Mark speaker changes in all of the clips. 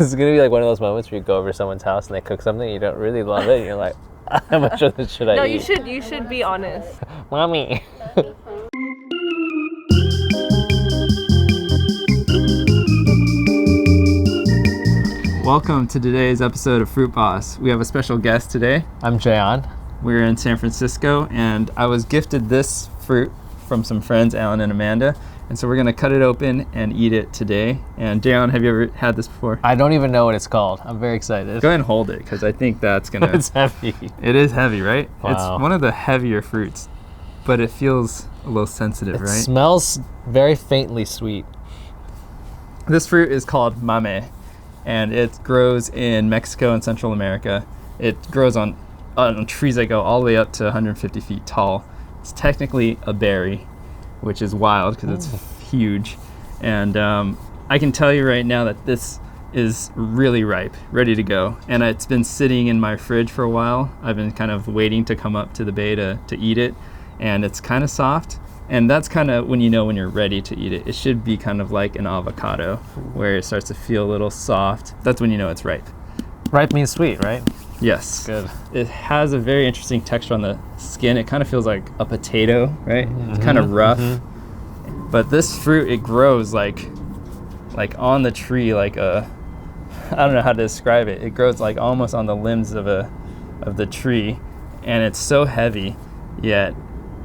Speaker 1: It's gonna be like one of those moments where you go over to someone's house and they cook something and you don't really love it and you're like, how much of this should I eat?
Speaker 2: No, you should be honest.
Speaker 1: Mommy.
Speaker 3: Welcome to today's episode of Fruit Boss. We have a special guest today.
Speaker 1: I'm Jayon.
Speaker 3: We're in San Francisco, and I was gifted this fruit from some friends, Alan and Amanda. And so we're gonna cut it open and eat it today. And Jayon, have you ever had this before?
Speaker 1: I don't even know what it's called. I'm very excited.
Speaker 3: Go ahead and hold it, because I think that's gonna...
Speaker 1: It's heavy.
Speaker 3: It is heavy, right?
Speaker 1: Wow.
Speaker 3: It's one of the heavier fruits, but it feels a little sensitive,
Speaker 1: It
Speaker 3: right?
Speaker 1: smells very faintly sweet.
Speaker 3: This fruit is called mamey, and it grows in Mexico and Central America. It grows on trees that go all the way up to 150 feet tall. It's technically a berry, which is wild because it's huge. And I can tell you right now that this is really ripe, ready to go. And it's been sitting in my fridge for a while. I've been kind of waiting to come up to the bay to eat it. And it's kind of soft. And that's kind of when you know when you're ready to eat it. It should be kind of like an avocado where it starts to feel a little soft. That's when you know it's ripe.
Speaker 1: Ripe means sweet, right?
Speaker 3: Yes.
Speaker 1: Good.
Speaker 3: It has a very interesting texture on the skin. It kind of feels like a potato, right? It's kind of rough. But this fruit, it grows like on the tree, like I don't know how to describe it. It grows like almost on the limbs of the tree, and it's so heavy, yet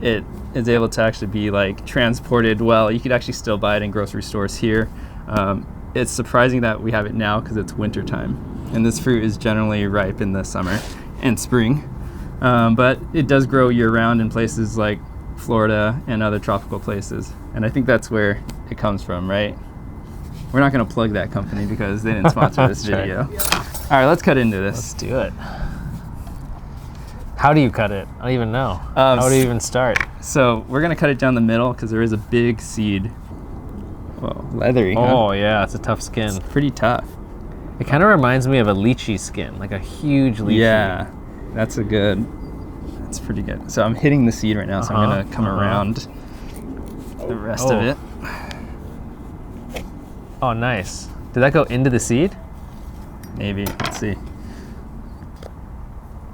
Speaker 3: it is able to actually be like transported well. You could actually still buy it in grocery stores here. It's surprising that we have it now because it's winter time, and this fruit is generally ripe in the summer and spring. But it does grow year-round in places like Florida and other tropical places, and I think that's where it comes from, right? We're not going to plug that company because they didn't sponsor this video. All right, let's cut into this.
Speaker 1: Let's do it. How do you cut it? I don't even know. How do you even start?
Speaker 3: So we're going to cut it down the middle because there is a big seed. Whoa, leathery, huh?
Speaker 1: Oh yeah, it's a tough skin.
Speaker 3: It's pretty tough.
Speaker 1: It kind of reminds me of a lychee skin, like a huge lychee.
Speaker 3: Yeah, that's pretty good. So I'm hitting the seed right now, so I'm going to come around the rest of it.
Speaker 1: Oh, nice. Did that go into the seed?
Speaker 3: Maybe. Let's see.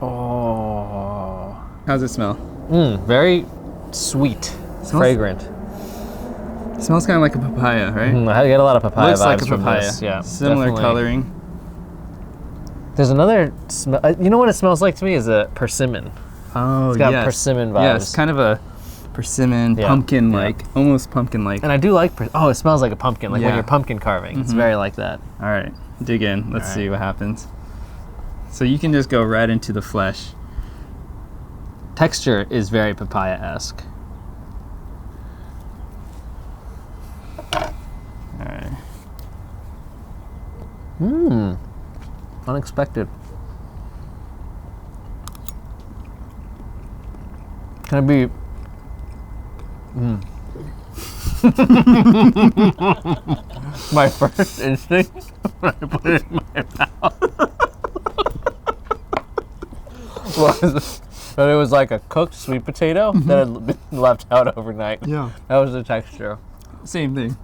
Speaker 1: Oh.
Speaker 3: How's it smell?
Speaker 1: Very sweet, fragrant.
Speaker 3: It smells kind of like a papaya, right?
Speaker 1: I get a lot of papaya
Speaker 3: Looks
Speaker 1: vibes
Speaker 3: like a
Speaker 1: from
Speaker 3: papaya.
Speaker 1: this. Yeah,
Speaker 3: Similar
Speaker 1: definitely.
Speaker 3: coloring.
Speaker 1: There's another smell. You know what it smells like to me is a persimmon.
Speaker 3: Oh,
Speaker 1: It's got persimmon vibes.
Speaker 3: Yes, kind of a persimmon, pumpkin-like, almost pumpkin-like.
Speaker 1: And I do like, it smells like a pumpkin, like when
Speaker 3: Yeah.
Speaker 1: you're pumpkin carving. It's very like that.
Speaker 3: All right, dig in. Let's see what happens. So you can just go right into the flesh.
Speaker 1: Texture is very papaya-esque.
Speaker 3: All right.
Speaker 1: Unexpected. Can I be... My first instinct when I put it in my mouth was that it was like a cooked sweet potato that had been left out overnight.
Speaker 3: Yeah.
Speaker 1: That was the texture.
Speaker 3: Same thing.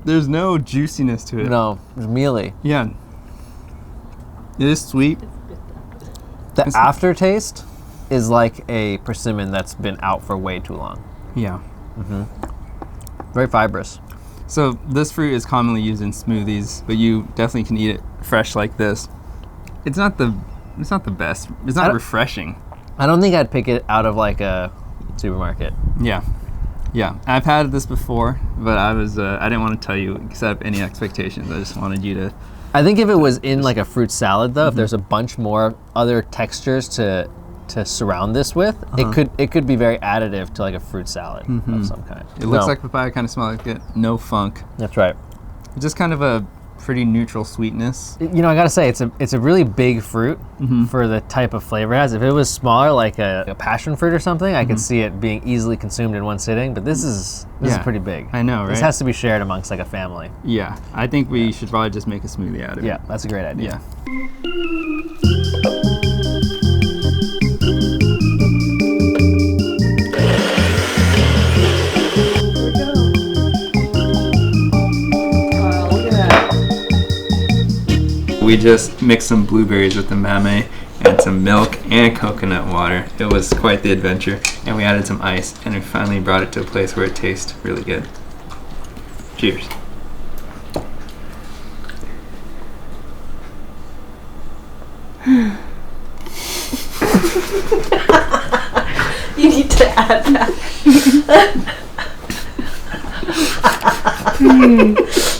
Speaker 3: There's no juiciness to it.
Speaker 1: No, it was mealy.
Speaker 3: Yeah. It is sweet.
Speaker 1: The aftertaste is like a persimmon that's been out for way too long.
Speaker 3: Yeah.
Speaker 1: Very fibrous.
Speaker 3: So this fruit is commonly used in smoothies, but you definitely can eat it fresh like this. It's not the best. It's not refreshing.
Speaker 1: I don't think I'd pick it out of like a supermarket.
Speaker 3: Yeah. Yeah. I've had this before, but I didn't want to tell you, set up any expectations. I just wanted you to...
Speaker 1: I think if it was in like a fruit salad though, if there's a bunch more other textures to surround this with, it could be very additive to like a fruit salad of some kind.
Speaker 3: It looks like papaya, kind of smells like it. No funk.
Speaker 1: That's right.
Speaker 3: Just kind of a pretty neutral sweetness.
Speaker 1: You know, I gotta say, it's a really big fruit for the type of flavor it has. If it was smaller, like a passion fruit or something, I could see it being easily consumed in one sitting. But this is pretty big.
Speaker 3: I know, right?
Speaker 1: This has to be shared amongst like a family.
Speaker 3: Yeah, I think we should probably just make a smoothie out of it.
Speaker 1: Yeah, that's a great idea.
Speaker 3: Yeah. We just mixed some blueberries with the mamey and some milk and coconut water. It was quite the adventure. And we added some ice, and we finally brought it to a place where it tastes really good. Cheers.
Speaker 2: You need to add that.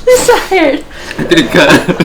Speaker 2: Desired.
Speaker 3: I did cut.